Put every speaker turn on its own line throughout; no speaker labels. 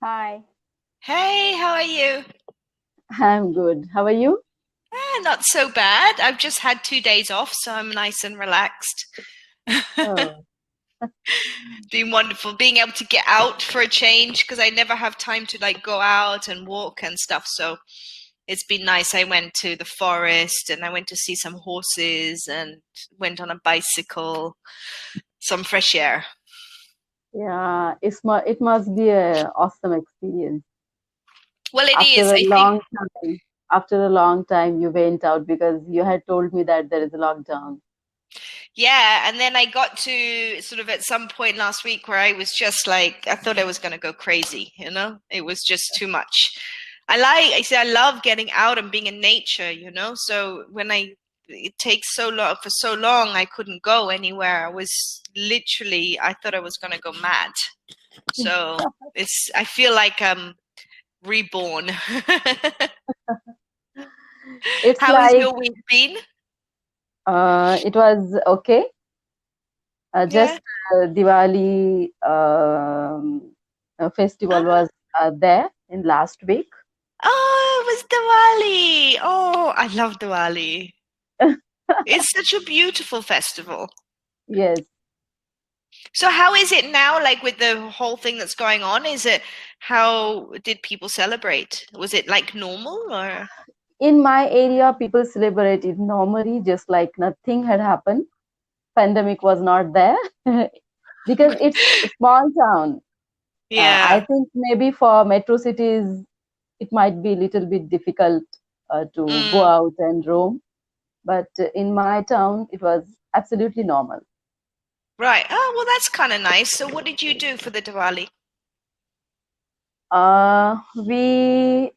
Hi,
Hey, how are you?
I'm good. How are you?
Not so bad. I've just had 2 days off, so I'm nice and relaxed.
Oh,
Been wonderful being able to get out for a change because I never have time to like go out and walk and stuff. So it's been nice. I went to the forest and I went to see some horses and went on a bicycle, some fresh air.
yeah, it must be a awesome experience.
Well, it
After
is.
a
I think.
long after a long time, you went out because you had told me that there is a lockdown.
Yeah, and then I got to sort of at some point last week where I was just like, I thought I was going to go crazy, you know? It was just too much. I say I love getting out and being in nature, you know? So it takes so long, for so long, I couldn't go anywhere. I was literally, I thought I was going to go mad. So I feel like I'm reborn.
It's
How has
like
your week been?
it was okay.
Yeah.
Just Diwali festival was there in last week.
Oh, it was Diwali. Oh, I love Diwali. It's such a beautiful festival.
Yes.
So how is it now, like with the whole thing that's going on? How did people celebrate? Was it like normal or?
In my area, people celebrate it normally, just like nothing had happened. Pandemic was not there because it's a small town. I
Yeah.
think maybe for metro cities, it might be a little bit difficult to go
Mm,
out and roam. But in my town, it was absolutely normal.
right. Oh, well, that's kind of nice. So what did you do for the Diwali?
We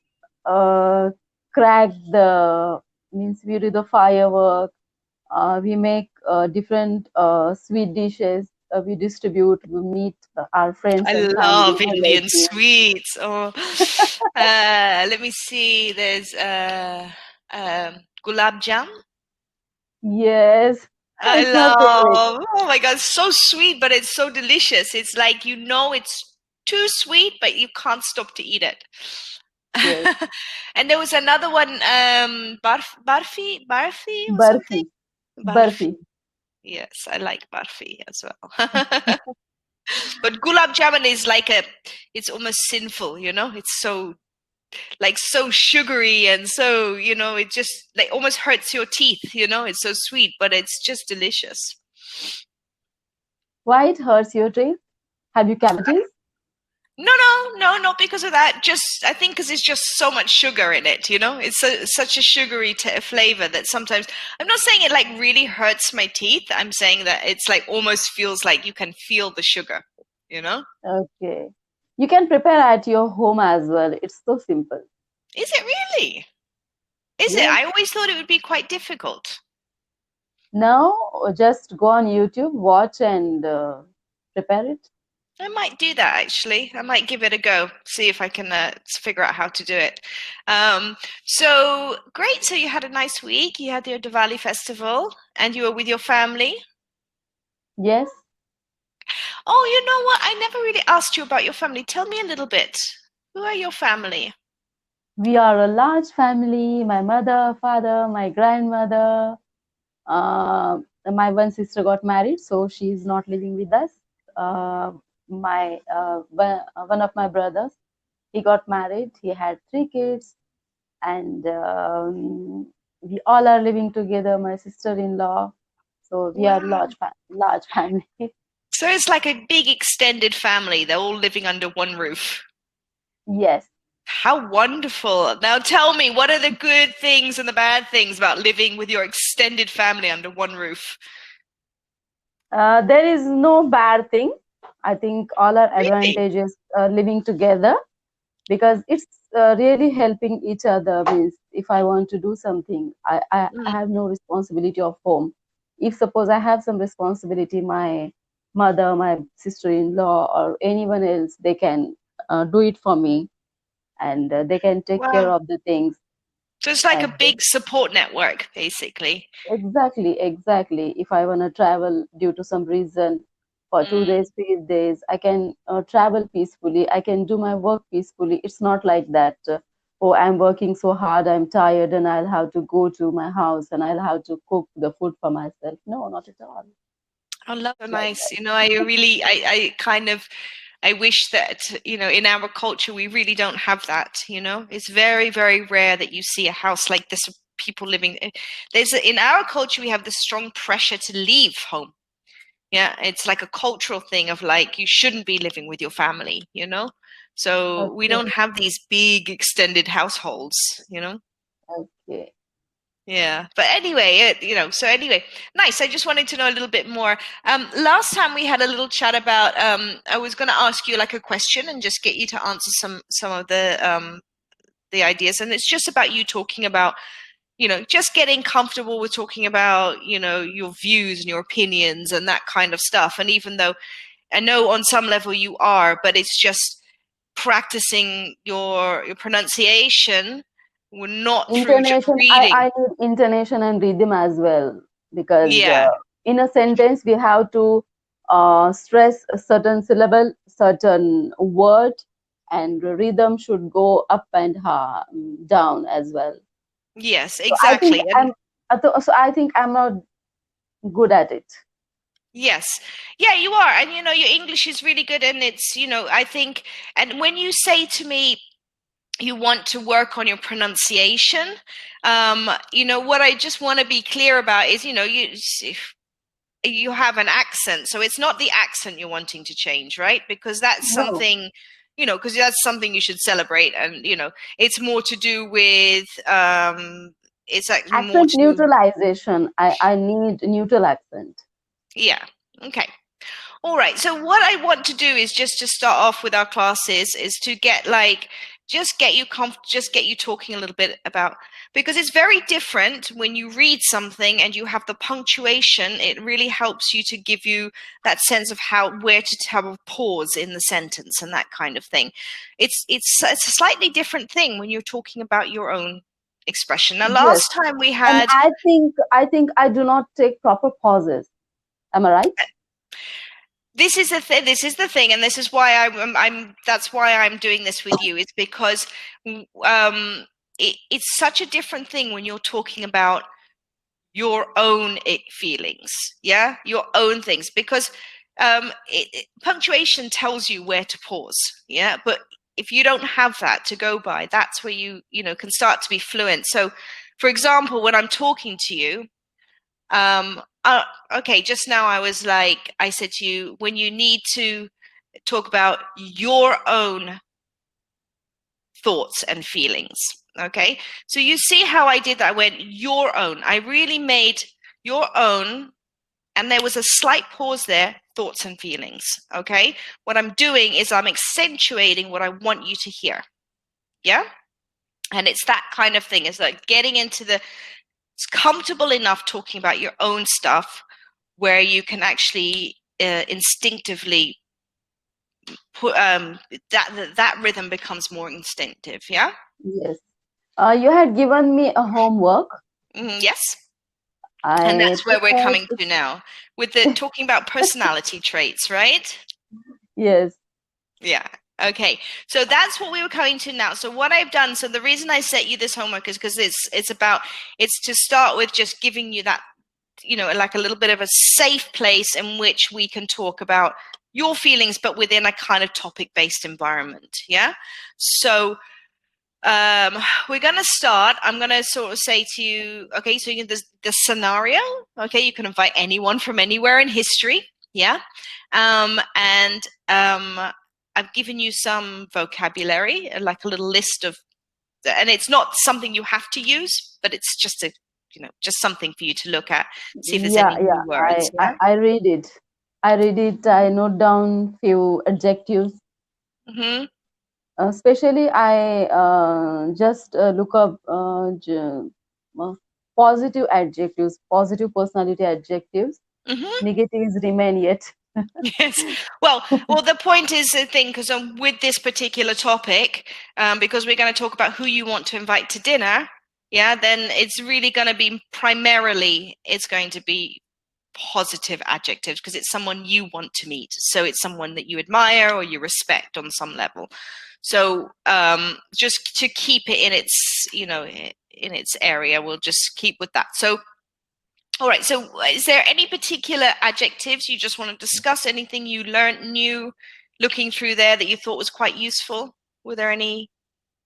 uh, crack the means we do the firework. We make different sweet dishes. We distribute. We meet our friends
I
and family,
love Indian
relatives.
sweets. Oh, let me see. There's gulab jam.
Yes,
I
it's my favorite.
love. Oh my God, so sweet, but it's so delicious. It's like you know it's too sweet, but you can't stop to eat it.
Yes,
And there was another one, barfi or
barfi,
something.
barfi.
Barfi. Yes, I like barfi as well. But gulab jamun is it's almost sinful, you know? It's so like so sugary and so, it just like almost hurts your teeth, you know? It's so sweet, but it's just delicious.
Why it hurts your teeth? Have you cavities?
No, no, no, not because of that. Just I think because it's just so much sugar in it. You know, it's such a sugary flavor that sometimes I'm not saying it like really hurts my teeth. I'm saying that it's like almost feels like you can feel the sugar. You know,
Okay. You can prepare at your home as well. It's so simple.
is it really? Is it?
Yes.
I always thought it would be quite difficult.
Now, just go on YouTube, watch, and prepare it.
I might do that actually. I might give it a go, see if I can figure out how to do it. So great. So you had a nice week. You had your Diwali festival, and you were with your family.
Yes,
Oh, you know what? I never really asked you about your family. Tell me a little bit. Who are your family?
we are a large family. My mother, father, my grandmother. Uh, my one sister got married, so she's not living with us. Uh, my one of my brothers, he got married. He had three kids, and we all are living together. My sister-in-law. So we are
Wow.
large family.
So it's like a big extended family. They're all living under one roof.
Yes.
How wonderful. Now tell me, what are the good things and the bad things about living with your extended family under one roof?
There is no bad thing. I think all are
Really?
advantages living together because it's really helping each other. Means if I want to do something, I
Mm.
have no responsibility of home. If suppose I have some responsibility, my mother, my sister-in-law, or anyone else, they can do it for me, and they can take care
Wow.
of the things.
So it's like a
And
big support network, basically.
exactly, exactly. If I want to travel due to some reason, for 2 days, 3 days. I can travel peacefully. I can do my work peacefully. It's not like that. Oh, I'm working so hard, I'm tired, and I'll have to go to my house and I'll have to cook the food for myself. No, not at all.
I love it.
Like
Nice.
that.
You know, I kind of, I wish that, in our culture, we really don't have that, It's very, very rare that you see a house like this, of people living. In our culture, we have this strong pressure to leave home. Yeah, it's like a cultural thing of like, you shouldn't be living with your family. So we
Okay,
don't have these big extended households.
okay.
Yeah, but anyway, so anyway, nice. I just wanted to know a little bit more. Last time we had a little chat about, I was going to ask you like a question and just get you to answer some of the ideas. And it's just about you talking about, just getting comfortable with talking about, your views and your opinions and that kind of stuff. And even though I know on some level you are, but it's just practicing your pronunciation. We're not through just
Intonation,
reading.
I need intonation and rhythm as well, because
Yeah.
in a sentence we have to stress a certain syllable, certain word, and rhythm should go up and down as well.
Yes,
So I think
exactly. And
I think I'm not good at it.
yes, yeah, you are. And your English is really good. And it's, I think, and when you say to me, you want to work on your pronunciation, what I just want to be clear about is, you have an accent. So it's not the accent you're wanting to change, right? Because that's
No,
something, because that's something you should celebrate. And, it's more to do with, it's like more
accent
to do,
neutralization. I need neutral accent.
yeah. Okay. All right. So what I want to do is just to start off with our classes is to get like just get you talking a little bit about, because it's very different when you read something and you have the punctuation. It really helps you to give you that sense of where to have a pause in the sentence and that kind of thing. It's a slightly different thing when you're talking about your own expression. Now,
Yes,
last time we
and
had
I think I do not take proper pauses. Am I right?
this is the thing, and this is why I'm that's why I'm doing this with you, is because it's such a different thing when you're talking about your own feelings, yeah, your own things, because punctuation tells you where to pause, yeah, but if you don't have that to go by, that's where you can start to be fluent. So for example, when I'm talking to you, okay, just now I said to you, when you need to talk about your own thoughts and feelings. Okay, so you see how I did that? I went your own. I really made your own, and there was a slight pause there, thoughts and feelings. Okay, what I'm doing is I'm accentuating what I want you to hear. Yeah, and it's that kind of thing. It's like getting into it's comfortable enough talking about your own stuff where you can actually instinctively put that rhythm becomes more instinctive. Yeah.
Yes. You had given me a homework.
Yes. And
I
that's where we're
prepared.
coming to now with the talking about personality traits, right?
Yes.
Yeah. Okay. So that's what we were coming to now. So what I've done, so the reason I set you this homework is because it's to start with just giving you that, like a little bit of a safe place in which we can talk about your feelings, but within a kind of topic-based environment. Yeah. So we're gonna start. I'm gonna sort of say to you, okay, so the scenario, okay, you can invite anyone from anywhere in history, yeah, and I've given you some vocabulary, like a little list of, and it's not something you have to use, but it's just just something for you to look at, see if there's
Yeah,
any
yeah.
new words, yeah.
I read it. I read it. I note down few adjectives.
Mm-hmm.
Especially, I just look up uh, positive adjectives, positive personality adjectives.
Mm-hmm.
Negatives remain yet.
Yes. Well, the point is the thing, because with this particular topic, because we're going to talk about who you want to invite to dinner, yeah, then it's really going to be primarily, it's going to be positive adjectives because it's someone you want to meet. So it's someone that you admire or you respect on some level. So just to keep it in its, in its area, we'll just keep with that. So, all right. So is there any particular adjectives you just want to discuss? Anything you learned new looking through there that you thought was quite useful? Were there any?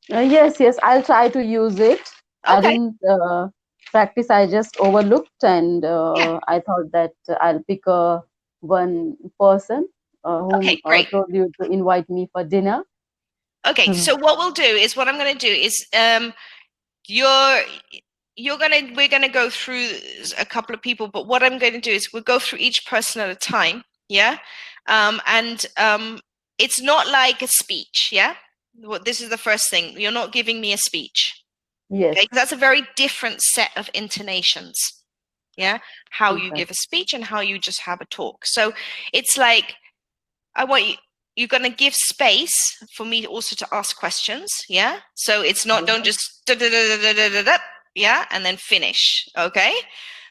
Yes, I'll try to use it. I
Okay.
didn't practice, I just overlooked, and
Yeah.
I thought that I'll pick one person whom
Okay, great.
told you to invite me for dinner.
Okay, so what we'll do is what I'm going to do is you're we're gonna go through a couple of people, but what I'm going to do is we'll go through each person at a time. Yeah. And it's not like a speech. Yeah. This is the first thing. You're not giving me a speech.
Yes,
Okay, that's a very different set of intonations. Yeah, how you
exactly.
give a speech and how you just have a talk. So it's like I want you. You're going to give space for me also to ask questions. Yeah. So it's not,
All
don't
right,
just, da, da, da, da, da, da, da, yeah, and then finish. Okay.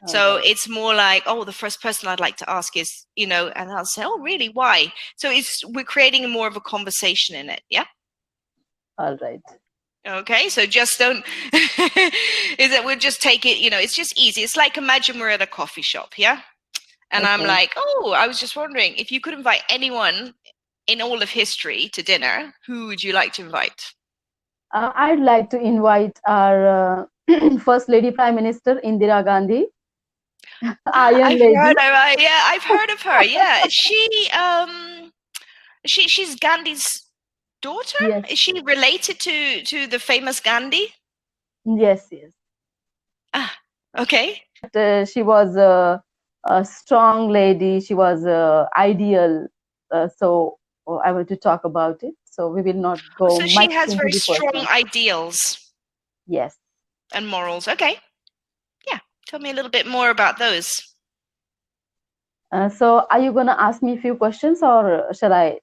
all
So
right,
it's more like, oh, the first person I'd like to ask is, and I'll say, oh, really? Why? So we're creating more of a conversation in it. Yeah.
all right.
Okay. So just don't, is that we'll just take it, it's just easy. It's like imagine we're at a coffee shop. Yeah. And I'm
Okay.
like, oh, I was just wondering if you could invite anyone in all of history to dinner, who would you like to invite?
I'd like to invite our First Lady Prime Minister Indira Gandhi, Iron
I've heard
Lady.
of her. Yeah, I've heard of her. Yeah, she's Gandhi's daughter.
Yes,
Is she related to the famous Gandhi?
yes.
Ah, okay.
She was a strong lady. She was ideal. So I want to talk about it. So we will not go
So she
much
has
into
very
the
strong
personal.
ideals
Yes.
and morals. Okay. Yeah. Tell me a little bit more about those.
So are you going to ask me a few questions, or shall I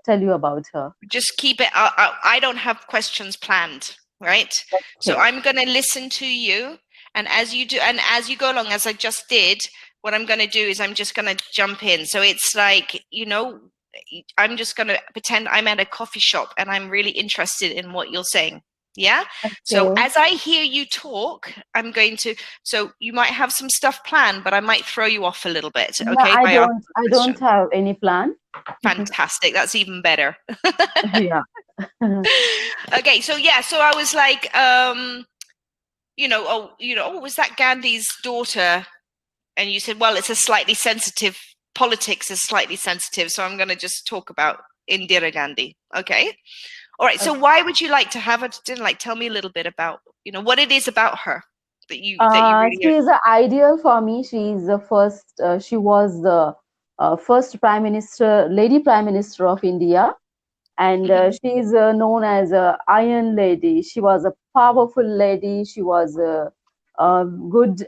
tell you about her?
Just keep it. I don't have questions planned, right? So
Okay.
I'm going to listen to you, and as you do, and as you go along, as I just did, what I'm going to do is I'm just going to jump in. So it's like, I'm just going to pretend I'm at a coffee shop and I'm really interested in what you're saying. Yeah. So
Okay.
as I hear you talk, I'm going to. So you might have some stuff planned, but I might throw you off a little bit.
No,
Okay, by asking
I
a
don't
question.
have any plan.
Fantastic. That's even better.
Yeah.
Okay, so yeah, so I was like, oh, was that Gandhi's daughter? And you said, well, it's a slightly sensitive, politics is slightly sensitive, so I'm going to just talk about Indira Gandhi. Okay, all right. So
Okay.
why would you like to have her to dinner? Like, tell me a little bit about, what it is about her that you
She
really.
is ideal for me. She is the first. She was the first Prime Minister, Lady Prime Minister of India, and
Mhm.
she is known as a Iron Lady. She was a powerful lady. She was a good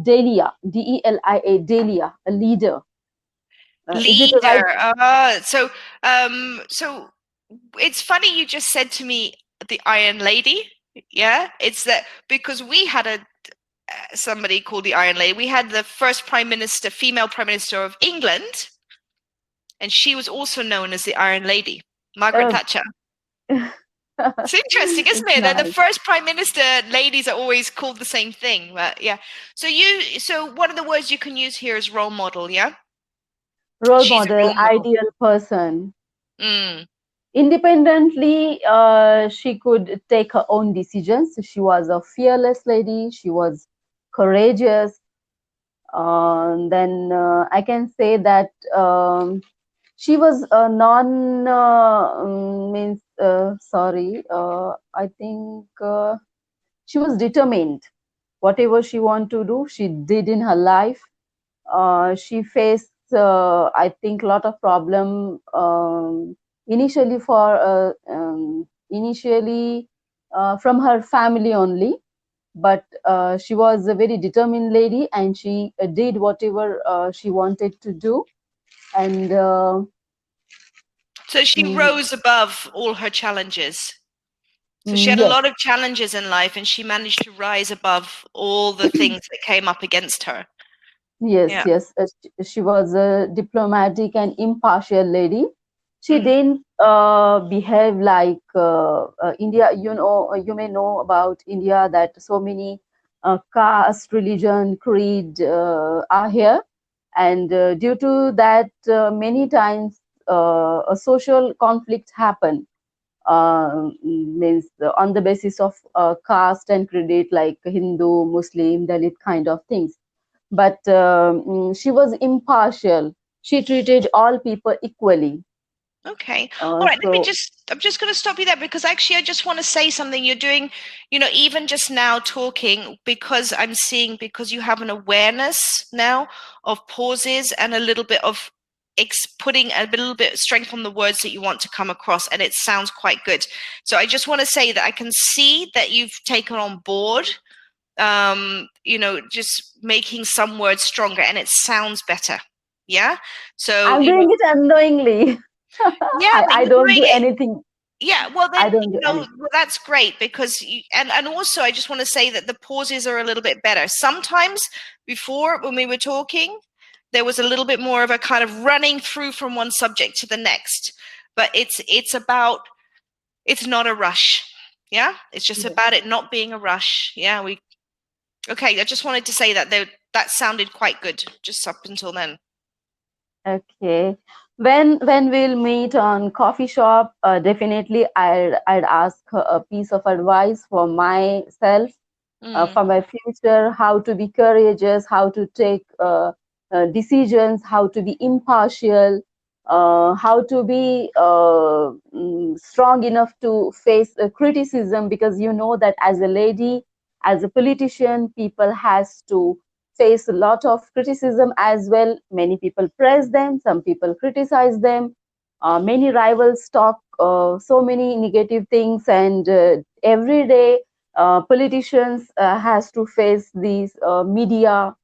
Delia, Delia, Delia, a leader. Is it a right?
Leader. So it's funny you just said to me the Iron Lady. Yeah, it's that because we had somebody called the Iron Lady. We had the first prime minister, female prime minister of England, and she was also known as the Iron Lady, Margaret
Uh,
Thatcher. It's interesting, isn't
it's
it? That the
nice.
first prime minister ladies are always called the same thing. But yeah. So one of the words you can use here is role model. Yeah,
Role
she's a
model,
role model.
ideal person.
Mm.
Independently, she could take her own decisions. She was a fearless lady. She was courageous. Then I can say that she was non means sorry. I think she was determined. Whatever she wanted to do, she did in her life. She faced, I think, a lot of problem initially from her family only, but she was a very determined lady, and she did whatever she wanted to do. And
So she
mm,
rose above all her challenges. So she had a
yes,
lot of challenges in life, and she managed to rise above all the things that came up against her.
Yes,
Yeah.
yes. She was a diplomatic and impartial lady. She
Mm.
didn't behave like India. You may know about India that so many caste, religion, creed are here, and due to that, many times a social conflict happen. Means on the basis of caste and creed, like Hindu, Muslim, Dalit kind of things, but she was impartial. She treated all people equally.
Okay. All right.
So
I'm just going to stop you there because actually, I just want to say something. You're doing, even just now talking because I'm seeing because you have an awareness now of pauses and a little bit of putting a little bit of strength on the words that you want to come across. And it sounds quite good. So I just want to say that I can see that you've taken on board, just making some words stronger and it sounds better. Yeah. So,
I'm doing it unknowingly.
yeah, but
I
you're
don't
doing
do
it.
anything.
Yeah, well
I
then,
don't do anything.
well, that's great because and also I just want to say that the pauses are a little bit better. Sometimes before when we were talking, there was a little bit more of a kind of running through from one subject to the next. But it's not a rush. Yeah? It's just
Yes.
about it not being a rush. Yeah, okay, I just wanted to say that that sounded quite good just up until then.
Okay. When we'll meet on coffee shop, definitely I'd ask her a piece of advice for myself,
Mm,
for my future, how to be courageous, how to take decisions, how to be impartial, how to be strong enough to face criticism, because you know that as a lady, as a politician, people has to face a lot of criticism as well. Many people praise them, some people criticize them. Many rivals talk so many negative things, and every day politicians has to face these media,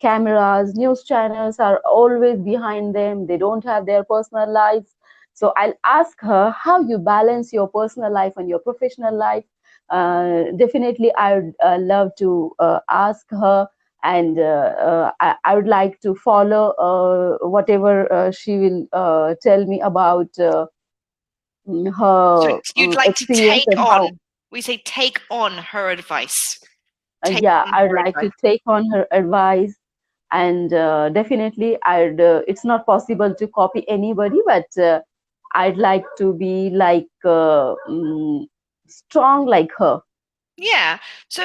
cameras, news channels are always behind them. They don't have their personal lives. So I'll ask her how you balance your personal life and your professional life. Definitely, I would love to ask her, and I would like to follow whatever she will tell me about
so
her
you'd like to
experience
take
and
on,
how.
we say take on her advice. Take
Yeah,
on
I would
her
like to
advice.
take on her advice, and definitely I'd. It's not possible to copy anybody, but I'd like to be like strong like her,
Yeah. So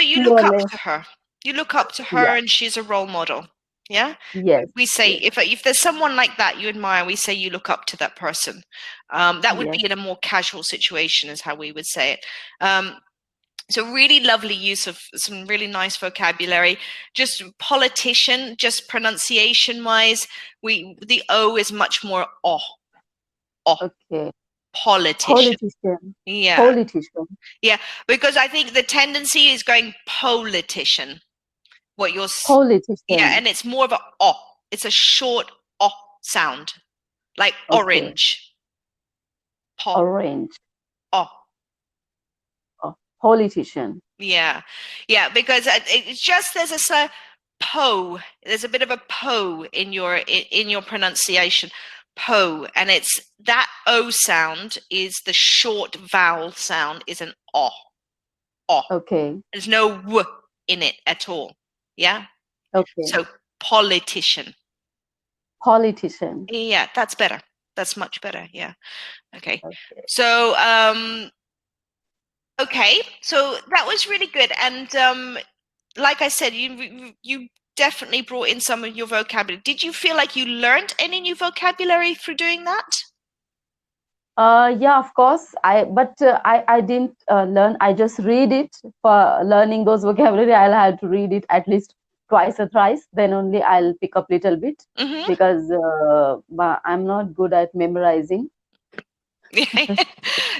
you look up
fearless.
to her. You look up to her
Yeah.
and she's a role model. Yeah.
Yes.
We say
Yes.
if there's someone like that you admire, we say you look up to that person. That would
Yes.
be in a more casual situation, is how we would say it. So really lovely use of some really nice vocabulary. Just politician, just pronunciation wise, the O is much more oh,
Okay.
politician.
Politician.
Yeah.
Politician.
Yeah, because I think the tendency is going politician. What you're, yeah,
Politician.
and it's more of a oh. It's a short oh sound, like
Okay.
orange, po,
Orange.
oh.
Oh, politician.
Yeah, yeah, because it's just there's a po. There's a bit of a po in your pronunciation, po, and it's that o sound is the short vowel sound is an oh.
Okay.
There's no w in it at all. Yeah.
Okay.
So politician.
Politician.
Yeah, that's better. That's much better. Yeah. Okay.
Okay.
So okay. So that was really good. And like I said, you definitely brought in some of your vocabulary. Did you feel like you learned any new vocabulary through doing that?
Yeah, of course. I didn't learn. I just read it. For learning those vocabulary, I'll have to read it at least twice or thrice. Then only I'll pick up little bit,
Mm-hmm.
because I'm not good at memorizing.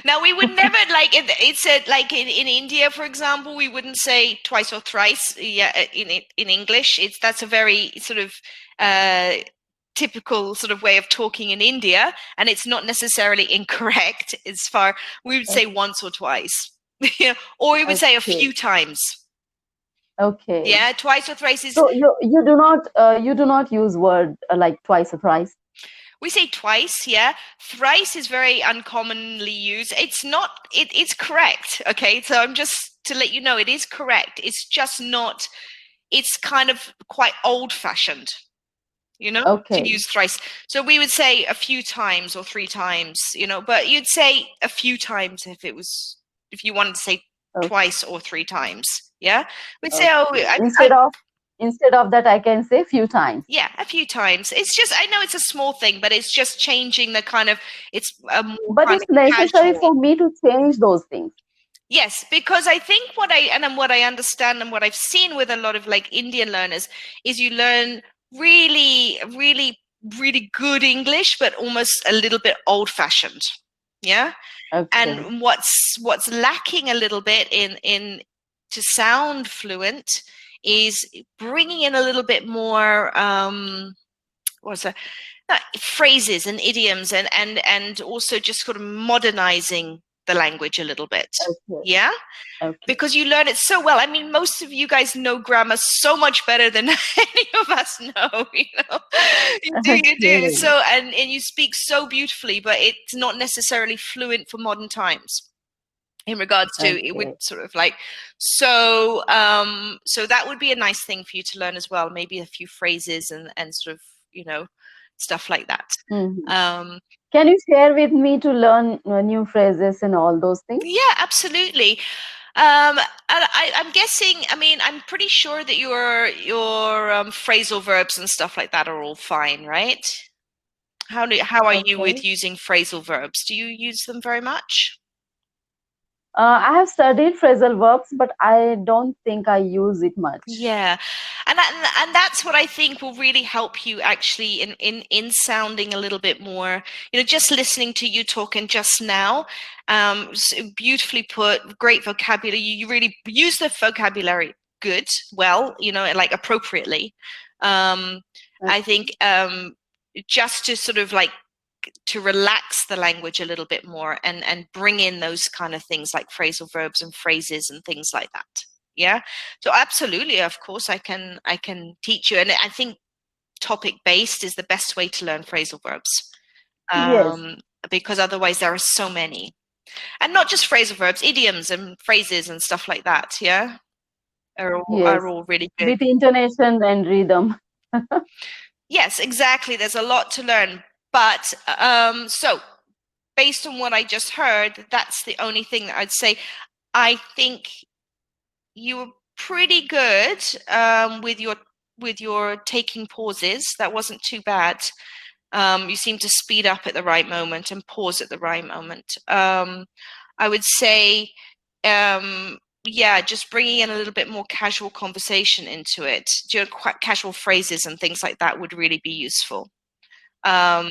Now we would never like it's a, like in India, for example, we wouldn't say twice or thrice. Yeah, in English, it's that's a very sort of uh, typical sort of way of talking in India, and it's not necessarily incorrect. As far we would say once or twice, or we would say a
Okay.
few times.
Okay.
Yeah, twice or thrice is,
So you do not use word like twice or thrice.
we say twice, yeah. Thrice is very uncommonly used. It's not, it's correct, okay? So I'm just to let you know, it is correct. It's just not, it's kind of quite old fashioned, to
Okay.
use thrice. So we would say a few times or three times, but you'd say a few times if you wanted to say
Okay.
twice or three times. Yeah. We'd say, oh,
Okay. Instead of that, I can say few times.
yeah, a few times. It's just, I know it's a small thing, but it's just changing the kind of, it's a more
But
kind
it's
of
necessary
casual.
for me to change those things.
Yes, because I think what I understand and what I've seen with a lot of like Indian learners is you learn really, really, really good English, but almost a little bit old fashioned. Yeah.
Okay.
And what's lacking a little bit in to sound fluent is bringing in a little bit more what's that, phrases and idioms, and also just sort of modernizing the language a little bit.
Okay.
Yeah,
Okay.
because you learn it so well. I mean, most of you guys know grammar so much better than any of us know. You do.
Okay.
So, and you speak so beautifully, but it's not necessarily fluent for modern times. In regards to, it would
Okay.
sort of like, so that would be a nice thing for you to learn as well. Maybe a few phrases and sort of, stuff like that.
Mhm.
Um,
Can you share with me to learn new phrases and all those things?
yeah, absolutely. And I'm guessing. I mean, I'm pretty sure that your phrasal verbs and stuff like that are all fine, right? How are you with
Okay.
using phrasal verbs? Do you use them very much?
I have studied phrasal verbs, but I don't think I use it much.
Yeah, and that's what I think will really help you actually in sounding a little bit more. Just listening to you talking just now, beautifully put, great vocabulary. You really use the vocabulary good, well, and like appropriately. Um, I
Okay.
think just to sort of like to relax the language a little bit more and bring in those kind of things like phrasal verbs and phrases and things like that. Yeah, so absolutely, of course I can teach you, and I think topic based is the best way to learn phrasal verbs,
Yes.
um, because otherwise there are so many, and not just phrasal verbs, idioms and phrases and stuff like that. Yeah, are
Yes.
all really good.
With intonation and rhythm.
Yes, exactly, there's a lot to learn, but so based on what I just heard, that's the only thing that I'd say. I think you were pretty good with your taking pauses. That wasn't too bad. You seem to speed up at the right moment and pause at the right moment. I would say, yeah, just bringing in a little bit more casual conversation into it, quite casual phrases and things like that would really be useful. Um,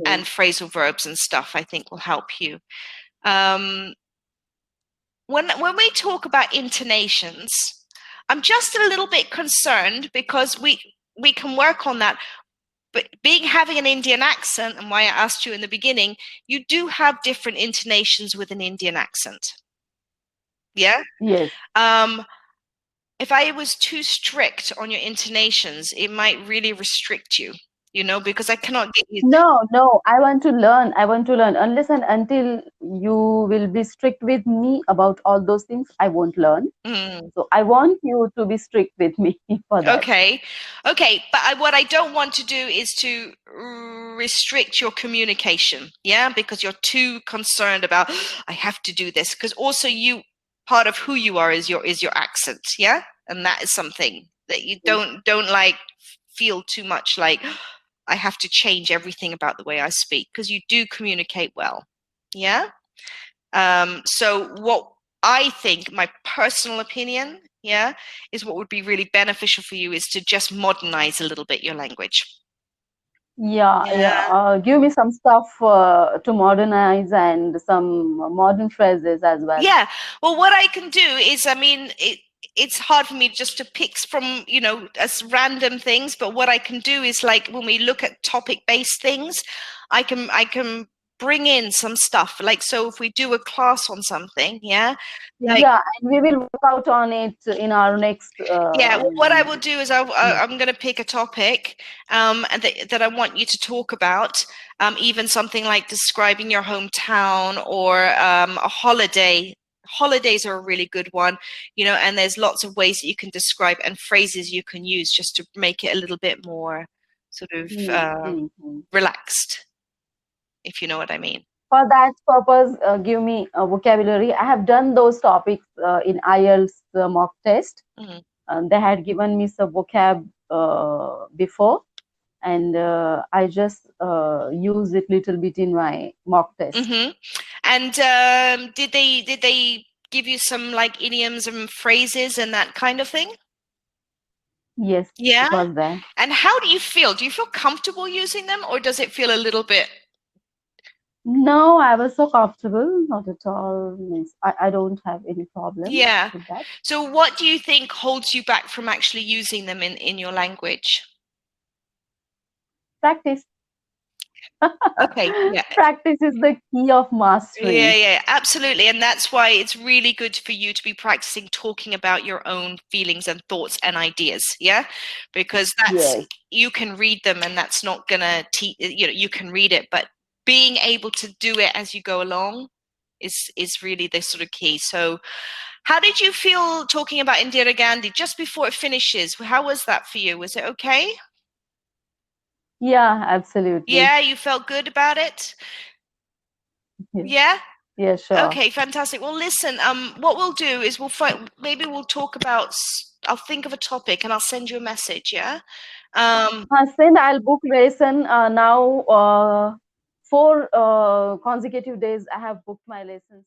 and
Okay.
phrasal verbs and stuff, I think, will help you. Um, when we talk about intonations, I'm just a little bit concerned because we can work on that. But having an Indian accent, and why I asked you in the beginning, you do have different intonations with an Indian accent. Yeah.
Yes.
Um, if I was too strict on your intonations, it might really restrict you, because I cannot get you.
No, no, I want to learn. I want to learn. Unless and until you will be strict with me about all those things, I won't learn.
Mm.
So I want you to be strict with me for that.
Okay, okay, but what I don't want to do is to restrict your communication, yeah, because you're too concerned about I have to do this, because also part of who you are is your accent, yeah, and that is something that you don't like feel too much like I have to change everything about the way I speak, because you do communicate well, yeah. So what I think, my personal opinion, yeah, is what would be really beneficial for you is to just modernize a little bit your language.
Yeah, yeah.
Yeah.
Give me some stuff to modernize and some modern phrases as well.
Yeah. Well, what I can do is, I mean, it's hard for me just to pick from, as random things, but what I can do is like when we look at topic based things, I can bring in some stuff. Like, so if we do a class on something, yeah, like,
Yeah, and we will work out on it in our next.
yeah, well, what I will do is I'm going to pick a topic and that I want you to talk about, even something like describing your hometown or a holiday. Holidays are a really good one, and there's lots of ways that you can describe and phrases you can use just to make it a little bit more sort of relaxed, if you know what I mean.
For that purpose, give me a vocabulary. I have done those topics in IELTS mock test. They had given me some vocab before, and I just use it little bit in my mock test.
And did they give you some like idioms and phrases and that kind of thing?
Yes,
Yeah.
it was there.
And how do you feel? Do you feel comfortable using them, or does it feel a little bit?
No, I was so comfortable. Not at all. Means I don't have any problem with that.
So what do you think holds you back from actually using them in your language?
Practice.
Okay, yeah.
Practice is the key of mastery.
Yeah, absolutely. And that's why it's really good for you to be practicing talking about your own feelings and thoughts and ideas. Yeah, because you can read them and that's not gonna teach, you can read it, but being able to do it as you go along is really the sort of key. So how did you feel talking about Indira Gandhi just before it finishes? How was that for you? Was it okay?
Yeah, absolutely.
Yeah, you felt good about it? Yeah?
Yeah, sure.
Okay, fantastic. Well, listen, what we'll do is maybe we'll talk about, I'll think of a topic and I'll send you a message, yeah?
Send, I'll book lesson now. 4 consecutive days I have booked my lessons.